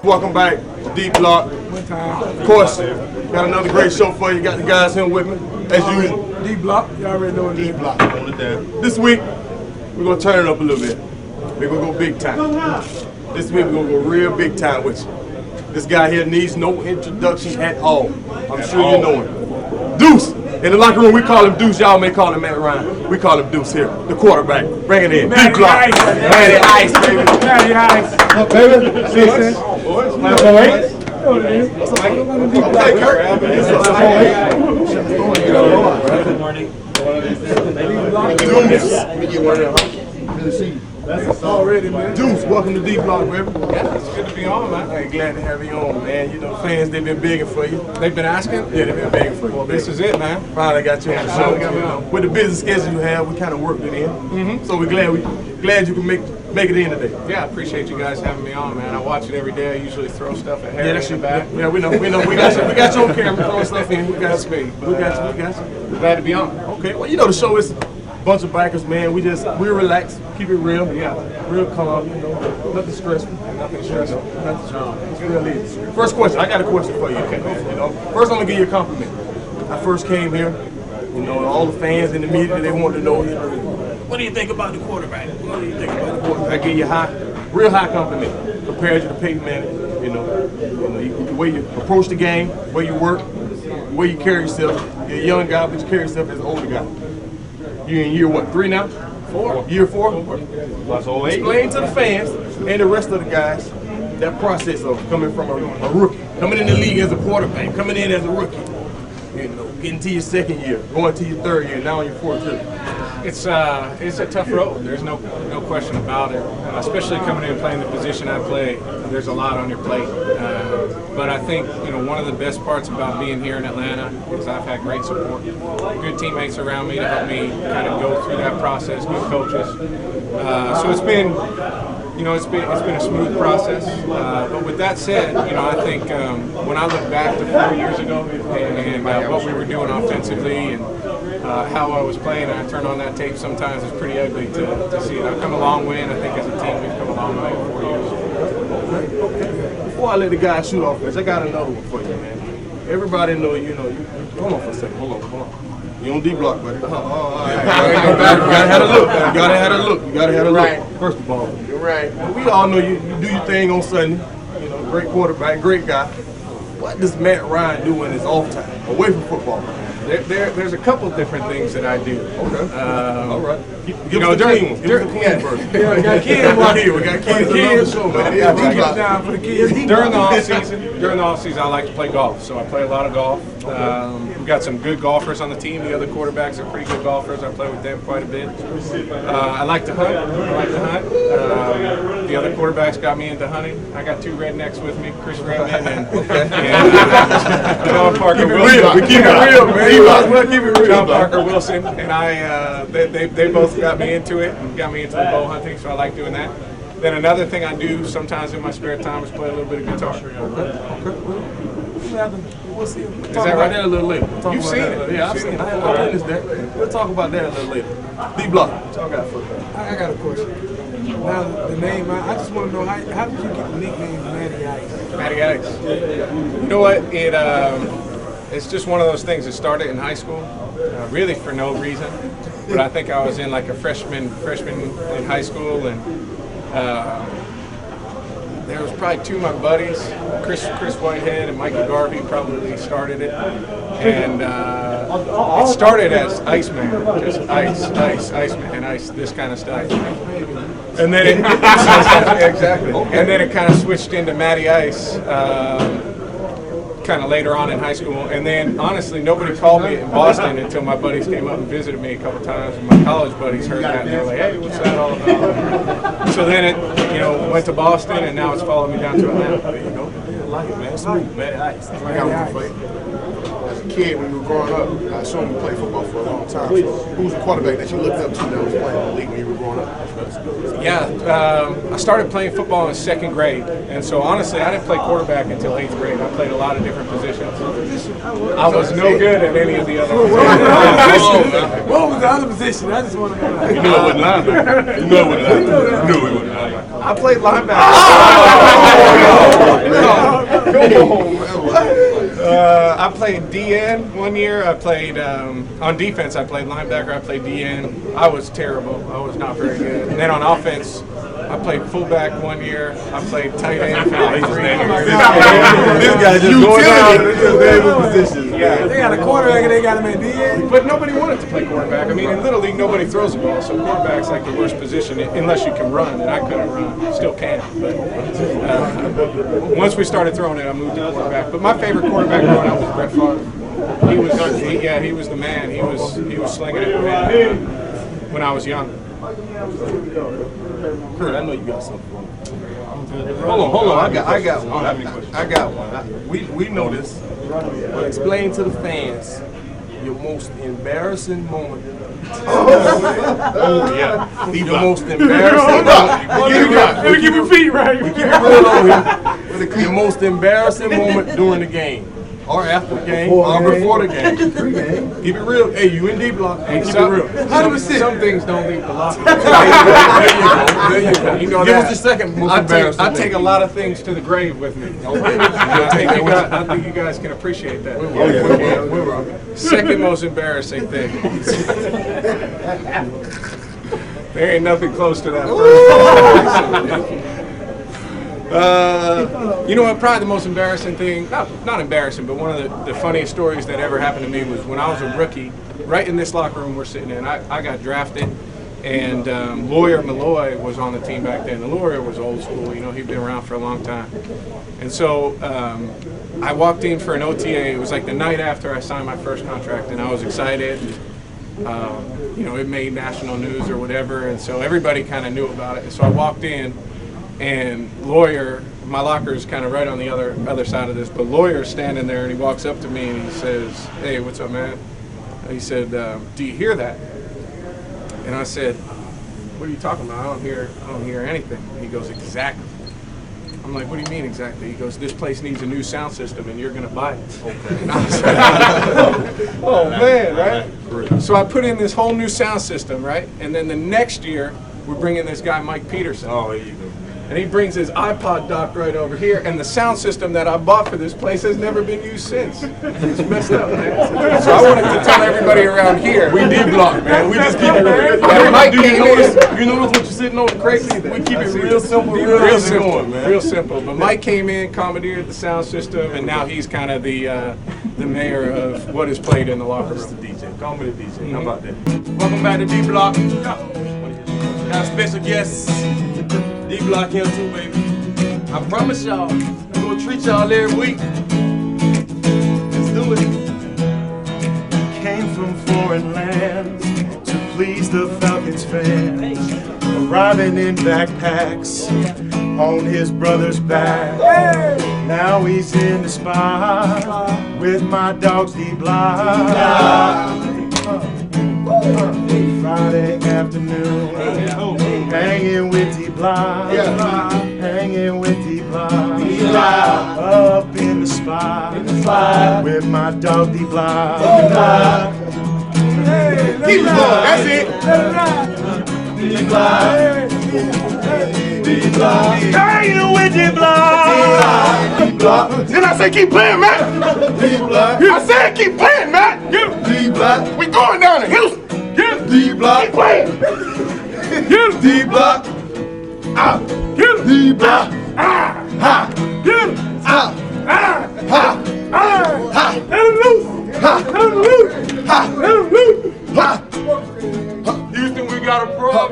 Welcome back, Deep Block. Of course, got another great show for you. Got the guys here with me, as usual. Deep Block, you already know it. Deep Block on it down. This week, we're gonna turn it up a little bit. We're gonna go big time. This week, we're gonna go real big time with you. This guy here needs no introduction at all. I'm sure you know him. Deuce. In the locker room, we call him Deuce. Y'all may call him Matt Ryan. We call him Deuce here. The quarterback. Bring it in. Deep Block. Matty Ice, baby. Matty Ice. Up, baby. See you, boys. Class 08. What's up, Mike? Okay, Kurt. Good morning. Deuce. That's already, man. Deuce, welcome to Deep Block, baby. Yeah, it's good to be on, man. Hey, glad to have you on, man. You know, fans, they've been begging for you. They've been asking? Yeah, they've been begging for you. Well, this is it, man. Finally got you on the show. Finally got me on. With the business schedule you have, we kind of worked it in. So we're glad you can make it in today. Yeah, I appreciate you guys having me on, man. I watch it every day. I usually throw stuff at Harry Yeah, that's in your the back. back. Yeah, we know. We got you on camera throwing stuff in. We got you. We got you. Glad to be on. Okay, well, you know the show is a bunch of bikers, man. We're relaxed, keep it real. Yeah. Real calm, you know, nothing stressful. Nothing stressful. Nothing stressful. It's real easy. First question, I got a question for you. Okay, you know, first I'm gonna give you a compliment. I first came here, you know, all the fans in the media, they wanted to know, you know, what do you think about the quarterback? What do you think about the quarterback? I give you a real high compliment compared to the Peyton Manning. You know, the way you approach the game, the way you work, the way you carry yourself. You're a young guy, but you carry yourself as an older guy. You're in year what, 3 now? 4. Year 4? Plus 08. Explain to the fans and the rest of the guys that process of coming from a rookie, coming in the league as a quarterback, coming in as a rookie, you know, getting to your 2nd year, going to your 3rd year, now on your 4th year. It's a tough road. There's no question about it. Especially coming in and playing the position I play, there's a lot on your plate. But I think one of the best parts about being here in Atlanta is I've had great support, good teammates around me to help me kind of go through that process, good coaches. So it's been a smooth process. But with that said, I think when I look back to 4 years ago and what we were doing offensively and how I was playing, and I turn on that tape sometimes, it's pretty ugly to see it. I've come a long way, and I think as a team we've come a long way in 4 years. Before I let the guys shoot off this, I got another one for you, man. Everybody know you hold on for a second, hold on. You on D block, buddy. You gotta have a look. You gotta have a look. First of all, you're right. We all know you do your thing on Sunday. You know, great quarterback, great guy. What does Matt Ryan do in his off time, away from football? There's a couple different things that I do. Okay. All right. Give us the during clean ones. Give us the clean version. Yeah, we got kids. We got kids. Show, man. Down for the kids. During the off season, I like to play golf. So I play a lot of golf. We've got some good golfers on the team. The other quarterbacks are pretty good golfers. I play with them quite a bit. I like to hunt. The other quarterbacks got me into hunting. I got 2 rednecks with me, Chris Redman and John Parker Wilson. We keep it real, man. John Parker Wilson and I, they both got me into it and got me into the bow hunting, so I like doing that. Then another thing I do sometimes in my spare time is play a little bit of guitar. We'll see. We'll Is talk that about right? that a little later. You've seen it. Yeah, I've seen it. I witnessed that. We'll talk about that a little later. D Block, what y'all got for us? I got a question. Now, the name, I just want to know, how did you get the nickname Matty Ice? Matty Ice. You know what? It's just one of those things that started in high school, really for no reason. But I think I was in like a freshman in high school, and there was probably 2 of my buddies, Chris Whitehead and Mikey Garvey, probably started it. And it started as Iceman, just Iceman, ice, this kind of stuff. And then it exactly. And then it kind of switched into Matty Ice. Kind of later on in high school, and then honestly nobody called me in Boston until my buddies came up and visited me a couple times, and my college buddies heard that and they were like, hey, what's that all about? So then it went to Boston, and now it's followed me down to Atlanta. There you go. I like it, man. Smooth, Matty Ice. I got one for you. a kid when you were growing up, I assume you played football for a long time. So who's the quarterback that you looked up to that was playing in the league when you were growing up? Yeah, I started playing football in 2nd grade, and so honestly, I didn't play quarterback until 8th grade. I played a lot of different positions. I was no good at any of the other ones. What was the other position? I just want to know. You knew it wasn't linebacker. You knew it wasn't linebacker. You knew it wasn't linebacker. I played linebacker. I played DN one year. I played on defense. I played linebacker. I played DN. I was terrible. I was not very good. And then on offense, I played fullback one year. I played tight end for like 3 years. This guy just going down to the position. Yeah, They got a quarterback and they got him at DN. but nobody wanted to play quarterback. I mean, in Little League, nobody throws the ball, so quarterback's like the worst position unless you can run, and I couldn't run. Still can't, but once we started throwing it, I moved to quarterback. But my favorite quarterback growing up was Brett Favre. He was the man. He was slinging it when I was young. Kurt, I know you got something for me. Hold on. I got one. I got one. We know this. But explain to the fans your most embarrassing moment. Oh yeah. Your most embarrassing moment. Let me keep your feet right. Keep it real on here. Your most embarrassing moment during the game. Or after the game, or before the game. Keep it real. Hey, you in D block. Hey, keep it real. Some things don't leave the locker. There you go. You know Give that. us the second most I embarrassing. take a lot of things to the grave with me. I think you guys can appreciate that. Second most embarrassing thing. There ain't nothing close to that. You know what? Probably the most embarrassing thing, not embarrassing, but one of the funniest stories that ever happened to me was when I was a rookie, right in this locker room we're sitting in. I got drafted, and Lawyer Malloy was on the team back then. The Lawyer was old school, you know, he'd been around for a long time. And so I walked in for an OTA. It was like the night after I signed my first contract, and I was excited. You know, it made national news or whatever, and so everybody kind of knew about it. And so I walked in, and Lawyer, my locker is kind of right on the other side of this, but Lawyer's standing there, and he walks up to me and he says, "Hey, what's up, man?" And he said, "Do you hear that?" And I said, "What are you talking about? I don't hear anything." And he goes, "Exactly." I'm like, "What do you mean exactly?" He goes, "This place needs a new sound system, and you're gonna buy it." And I was like, "Oh man, right?" So I put in this whole new sound system, right? And then the next year, we're bringing this guy Mike Peterson. Oh, there you go. And he brings his iPod dock right over here, and the sound system that I bought for this place has never been used since. It's messed up, man. So I wanted to tell everybody around here. We D-block, man. We just keep it real. Mike You came notice in. what you're sitting on? Crazy. We keep it real simple, Real simple, going, man. real simple. But Mike came in, commandeered the sound system, and now he's kind of the mayor of what is played in the locker Just the room. DJ. Call me the DJ. How about that? Welcome back to D-block. Got a special guest. D-block here too, baby. I promise y'all, we're gonna treat y'all every week. Let's do it. Came from foreign lands to please the Falcons fans, arriving in backpacks on his brother's back. Now he's in the spot with my dogs D-block. Friday afternoon, hanging with D-block, hanging with D-block, up in the spot with my dog D-block. Keep it going. That's it. Hanging with D-block. Then I say keep playing, man. I said keep playing, man. D-block. We going down to Houston. D-block. Keep playing. D-block. Out. D-block. Ha. Out. Ha. Let him loose. Ha. Houston, we got a problem.